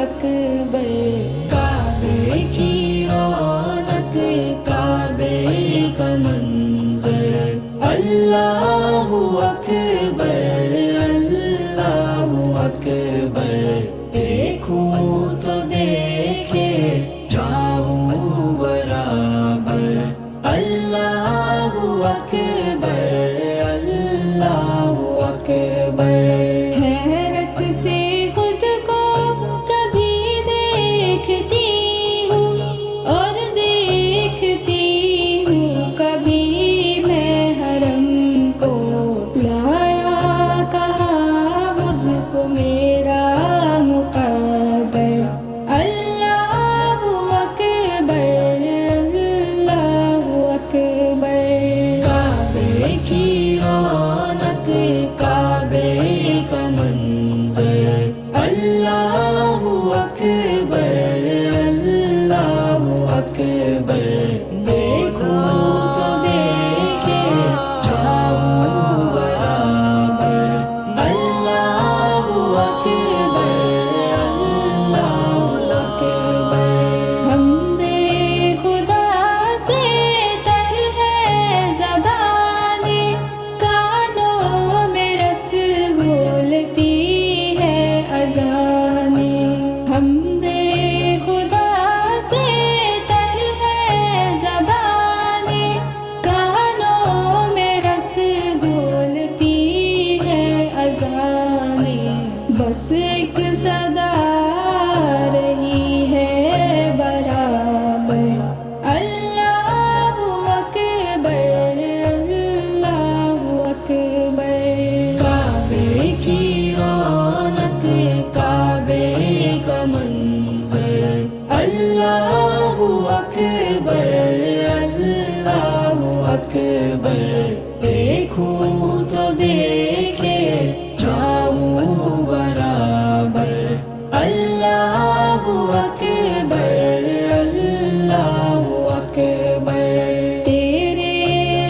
اکبر، کعبے کی رونق کعبے کا منظر، اللہ اکبر اللہ اکبر، دیکھوں تو دیکھے جاؤں برابر، اللہ اکبر اللہ اکبر۔ حیرت سے خود کو کبھی دیکھتی ہوں اور دیکھتی ہوں کبھی میں حرم کو، لایا کہاں مجھ کو میرا مقدر، اللہ اکبر اللہ اکبر۔ کعبے کی رونق کعبے کا منظر، اللہ اکبر اللہ اکبر، دیکھو تو دیکھے جاؤں برابر، اللہ اکبر اللہ اکبر۔ حمد خدا سے تر ہے زبانیں، کانوں میں رس گھولتی ہے اذانیں، حمد خدا سے تر ہے زبانیں، کانوں میں رس گھولتی ہے اذانیں، بس ایک صدا رہی ہے برابر، اللہ اکبر اللہ اکبر۔ کعبے کی رونق کعبے کا منظر، اللہ اکبر اللہ اکبر، دیکھوں تو دیکھے جاؤں برابر، اللہ اکبر اللہ اکبر۔ تیرے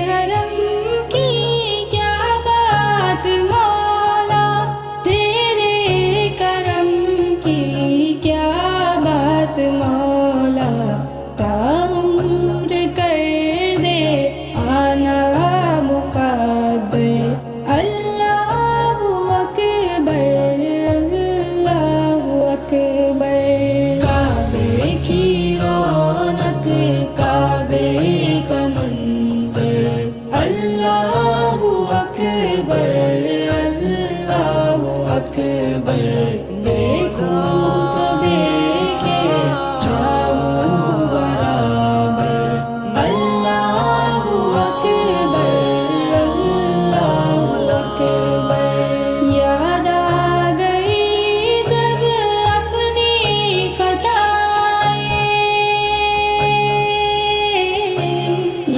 حرم کی کیا بات مولا، تیرے کرم کی کیا بات مولا، تا عمر کر دے آنا مقدر، اللہ اکبر اللہ اکبر۔ کعبے کی رونق کعبے کا منظر، اللہ اکبر اللہ اکبر، دیکھو تو دیکھے جاؤں برابر، اللہ اکبر اللہ اکبر۔ یاد آ گئی جب اپنی خطائیں،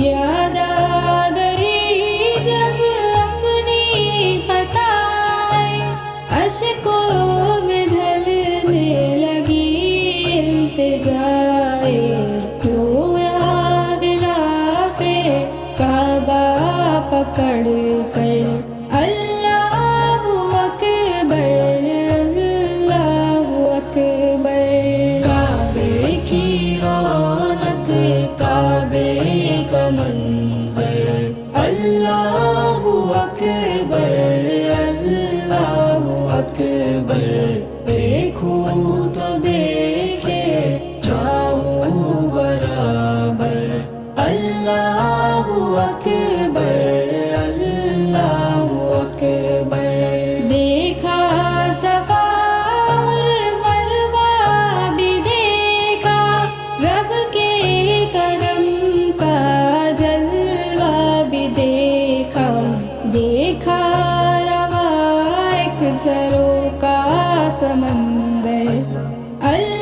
یاد آ گئی جب اپنی خطائیں، اشکوں میں ڈھلنے لگی التجائے، رویا غلاف کعبہ پکڑ کر، اللہ اکبر اللہ اکبر۔ کعبے کی رونق کعبے کا منظر، اللہ اکبر اللہ اکبر، دیکھوں تو دیکھے جاؤں برابر، اللہ اکبر اللہ اکبر۔ دیکھا صفا اور مروہ بھی دیکھا، رب کے کرم کا جلوہ بھی دیکھا، دیکھا رواں ایک سروں کا سمندر، اللہ